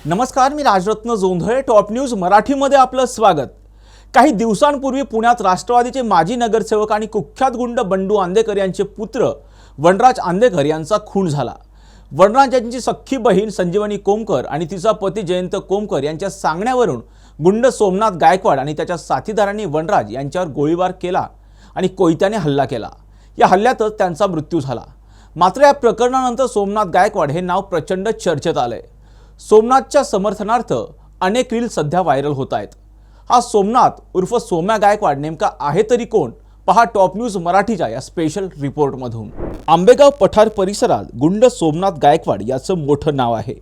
नमस्कार, मी Rajratna Jondhale. Top news मराठीमध्ये आपलं स्वागत. काही दिवसांपूर्वी पुण्यात राष्ट्रवादीचे माजी नगरसेवक आणि कुख्यात गुंड बंडू आंदेकर यांचे पुत्र वनराज आंदेकर यांचा खून झाला. वनराज यांची सख्खी बहीण संजीवनी कोमकर आणि तिचा पती जयंत कोमकर यांच्या सांगण्यावरून गुंड सोमनाथ गायकवाड आणि त्याच्या साथीदारांनी वनराज यांच्यावर गोळीबार केला आणि कोयत्याने हल्ला केला. या हल्ल्यातच त्यांचा मृत्यू झाला. मात्र या प्रकरणानंतर सोमनाथ गायकवाड हे नाव प्रचंड चर्चेत आलंय. सोमनाथच्या समर्थनार्थ अनेक रील सध्या व्हायरल होत आहेत. हा सोमनाथ उर्फ सोम्या गायकवाड नेमका आहे तरी कोण, पहा टॉप न्यूज मराठीच्या या स्पेशल रिपोर्टमधून. आंबेगाव पठार परिसरात गुंड सोमनाथ गायकवाड याचं मोठं नाव आहे.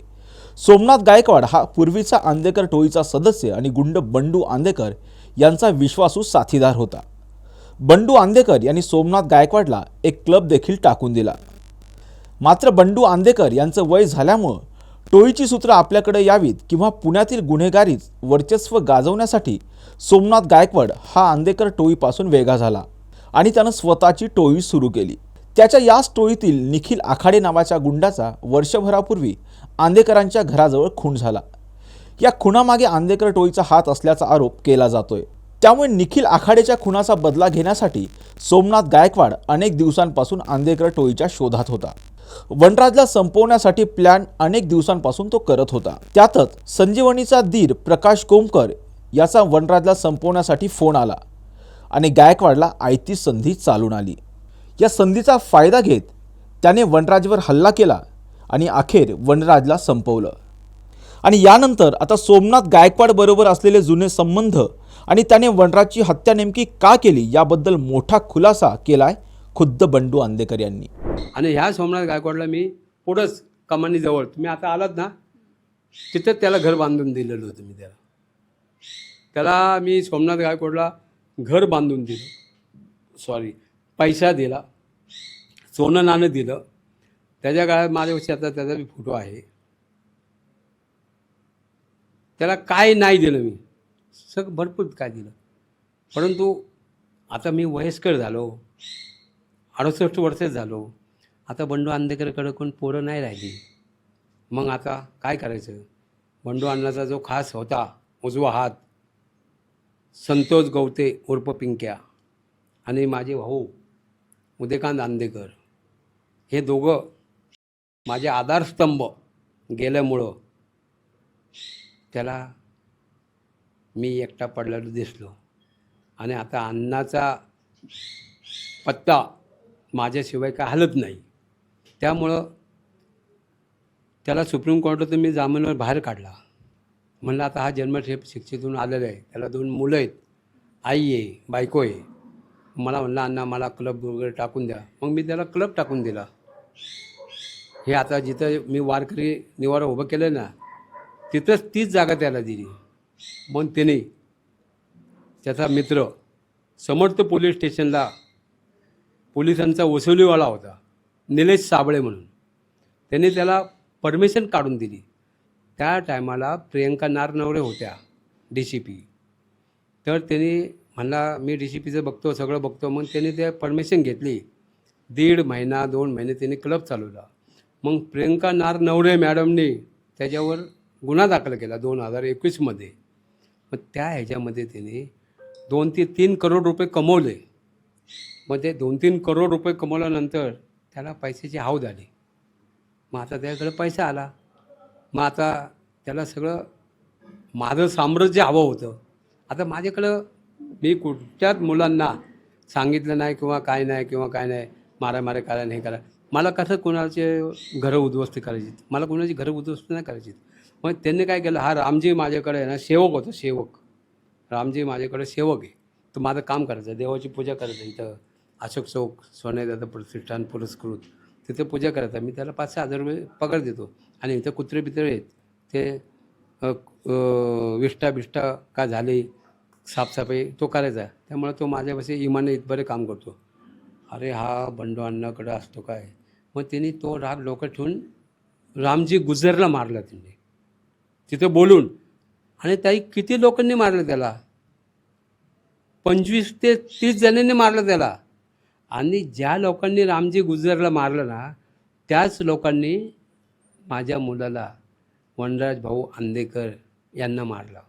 सोमनाथ गायकवाड हा पूर्वीचा आंदेकर टोळीचा सदस्य आणि गुंड बंडू आंदेकर यांचा विश्वासू साथीदार होता. बंडू आंदेकर यांनी सोमनाथ गायकवाडला एक क्लब देखील टाकून दिला. मात्र बंडू आंदेकर यांचं वय झाल्यामुळं टोळीची सूत्र आपल्याकडे यावीत किंवा पुण्यातील गुन्हेगारीत वर्चस्व गाजवण्यासाठी सोमनाथ गायकवाड हा आंदेकर टोळीपासून वेगळा झाला आणि त्यानं स्वतःची टोळी सुरू केली. त्याच्या याच टोळीतील निखिल आखाडे नावाच्या गुंडाचा वर्षभरापूर्वी आंदेकरांच्या घराजवळ खून झाला. या खुनामागे आंदेकर टोळीचा हात असल्याचा आरोप केला जातोय. त्यामुळे निखिल आखाडेच्या खुनाचा बदला घेण्यासाठी सोमनाथ गायकवाड अनेक दिवसांपासून आंदेकर टोळीच्या शोधात होता. वनराजला संपवण्यासाठी प्लॅन अनेक दिवसांपासून तो करत होता. त्यातच संजीवनीचा धीर प्रकाश कोमकर याचा वनराजला संपवण्यासाठी फोन आला आणि गायकवाडला आयती संधी चालून आली. या संधीचा फायदा घेत त्याने वनराजवर हल्ला केला आणि अखेर वनराजला संपवलं. आणि यानंतर आता सोमनाथ गायकवाड बरोबर असलेले जुने संबंध आणि त्याने वनराजची हत्या नेमकी का केली याबद्दल मोठा खुलासा केलाय खुद्द बंडू आंदेकर यांनी. आणि ह्या सोमनाथ गायकवाडला मी पुढंच कमानीजवळ तुम्ही आता आलात ना, तिथं त्याला घर बांधून दिलेलं होतं. मी त्याला मी सोमनाथ गायकवाडला घर बांधून दिलं, पैसा दिला, सोनं नाणं दिलं. त्याच्या काळात माझ्यापाशी आता त्याचा बी फोटो आहे. त्याला काय नाही दिलं मी, सगळं भरपूर काय दिलं. परंतु आता मी वयस्कर झालो, 68 वर्षच झालो. आता बंडू आंदेकरकडे कोण पोरं नाही राहिली. मग आता काय करायचं? बंडू अण्णाचा जो खास होता उजवा हात संतोष गवते उर्फ पिंक्या आणि माझे भाऊ उदयकांत आंदेकर, हे दोघं माझे आधारस्तंभ गेल्यामुळं त्याला मी एकटा पडलेलो दिसलो. आणि आता अण्णाचा पत्ता माझ्याशिवाय काय हलत नाही. त्यामुळं त्याला सुप्रीम कोर्टातून मी जामिनावर बाहेर काढला. म्हणलं आता हा जन्मठेप शिक्षेतून आलेला आहे, त्याला 2 मुलं आहेत, आई आहे, बायको आहे. मला म्हणलं अण्णा मला क्लब वगैरे टाकून द्या. मग मी त्याला क्लब टाकून दिला. हे आता जिथं मी वारकरी निवारा उभं केलं ना, तिथंच तीच जागा त्याला दिली. मग त्याने त्याचा मित्र समर्थ पोलीस स्टेशनला पोलिसांचा वसुलीवाला होता, निलेश साबळे म्हणून, त्याने त्याला परमिशन काढून दिली. त्या टायमाला प्रियंका नारनवरे होत्या DCP. तर त्याने म्हणला मी DCPचं बघतो, सगळं बघतो. मग त्याने त्या परमिशन घेतली. 1.5 महिना 2 महिने त्याने क्लब चालवला. मग प्रियंका नारनवरे मॅडमने त्याच्यावर गुन्हा दाखल केला 2021मध्ये. मग त्या ह्याच्यामध्ये त्याने 2 ते 3 करोड रुपये कमवले. मग ते 2-3 करोड रुपये कमवल्यानंतर त्याला पैशाची हाव झाली. मग आता त्याकडे पैसा आला. मग आता त्याला सगळं माझं साम्राज्य हवं होतं. आता माझ्याकडं मी कुठच्याच मुलांना सांगितलं नाही किंवा काय नाही मारामारी करा नाही करा. मला कसं कोणाचे घरं उद्ध्वस्त करायची, मला कोणाची घरं उद्ध्वस्त नाही करायची. मग त्यांनी काय केलं, हा रामजी माझ्याकडे आहे ना सेवक होता, सेवक रामजी माझ्याकडे सेवक आहे. तर माझं काम करायचं, देवाची पूजा करायचं. इथं अशोक चौक सोन्यादादा प्रतिष्ठान पुरस्कृत, तिथे पूजा करायचा. मी त्याला 5-6 हजार रुपये पगार देतो. आणि इथं कुत्रे बित्रे आहेत, ते विष्टा का झाले साफसफाई तो करायचा. त्यामुळे तो माझ्यापाशी इमाने इतबरे काम करतो. अरे हा बंडू अण्णाकडं असतो काय. मग त्यांनी तो राग डोक्यात ठेवून रामजी गुजरला मारला त्यांनी तिथे बोलून. आणि ताई किती लोकांनी मारलं त्याला, 25 ते 30 जणांनी मारलं त्याला. आणि ज्या लोकांनी रामजी गुजरला मारलं ना, त्याच लोकांनी माझ्या मुलाला वनराज भाऊ आंदेकर यांना मारला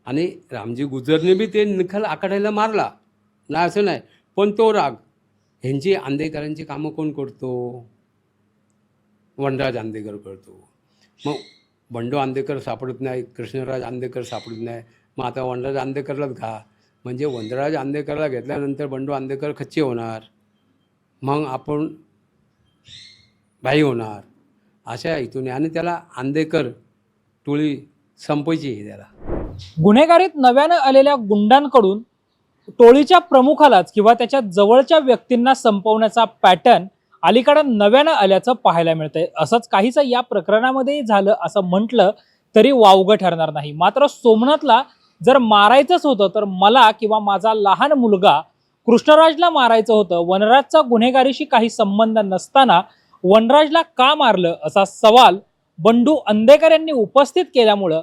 आणि रामजी गुजरने बी ते निकाल आखाड्याला मारला, नाही असं नाही. पण तो राग ह्यांची आंदेकरांची कामं कोण करतो? वनराज आंदेकर करतो. मग बंडू आंदेकर सापडत नाही, कृष्णराज आंदेकर सापडत नाही, मग आता वनराज आंदेकरलाच घा. म्हणजे वनराज आंदेकरला घेतल्यानंतर बंडू आंदेकर खच्ची होणार, मग आपण भाई होणार, अशा हेतूने. आणि त्याला आंदेकर टोळी संपवायची आहे त्याला. गुन्हेगारीत नव्यानं आलेल्या गुंडांकडून टोळीच्या प्रमुखालाच किंवा त्याच्या जवळच्या व्यक्तींना संपवण्याचा पॅटर्न अलीकडं नव्यानं आल्याचं पाहायला मिळतंय. असंच काहीसं या प्रकरणामध्ये झालं असं म्हटलं तरी वावगं ठरणार नाही. मात्र सोमनाथला जर मारायचंच होतं तर मला किंवा माझा लहान मुलगा कृष्णराजला मारायचं होतं. वनराजचा गुन्हेगारीशी काही संबंध नसताना वनराजला का मारलं असा सवाल बंडू आंदेकर यांनी उपस्थित केल्यामुळं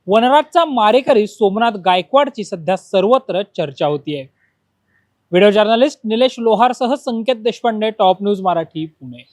वनराजचा मारेकरी सोमनाथ गायकवाडची सध्या सर्वत्र चर्चा होतीये. व्हिडिओ जर्नलिस्ट निलेश लोहारसह संकेत देशपांडे, टॉप न्यूज मराठी, पुणे.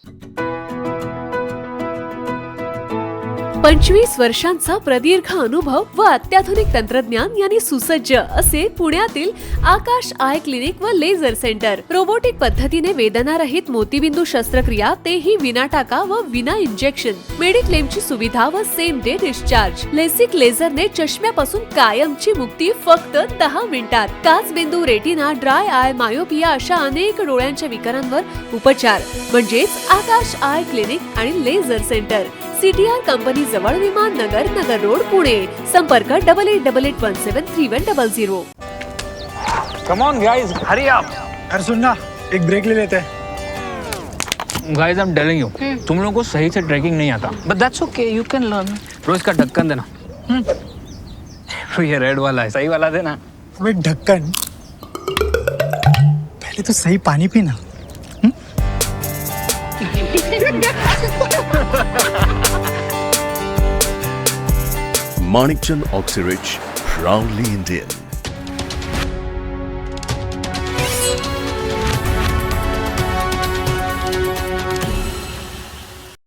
25 वर्षांचा प्रदीर्घ अनुभव व अत्याधुनिक तंत्रज्ञान यांनी सुसज्ज असे पुण्यातील आकाश आय क्लिनिक व लेझर सेंटर. रोबोटिक पद्धतीने वेदनारहित मोतीबिंदू शस्त्रक्रिया, तेही विना टाका व विना इंजेक्शन. मेडिक्लेमची सुविधा व सेम डे डिस्चार्ज. लेसिक लेझरने चष्म्यापासून कायमची मुक्ती फक्त 10 मिनिटात. काचबिंदू, रेटिना, ड्राय आय, मायोपिया अशा अनेक डोळ्यांच्या विकारांवर उपचार म्हणजेच आकाश आय क्लिनिक आणि लेझर सेंटर. CTR कंपनी जवळ, विमान नगर, नगर रोड, पुणे. संपर्क 8888173100. Come on guys, hurry up. अरे सुन ना, एक ब्रेक ले लेते हैं. Guys, I'm telling you, तुम लोगों को सही से ट्रैकिंग नहीं आता. But that's okay, you can learn. रोज का ढक्कन देना. तो ये रेड वाला है, सही वाला देना. अबे ढक्कन, पहले तो सही पानी पीना. Manikchand Oxyrich, proudly Indian.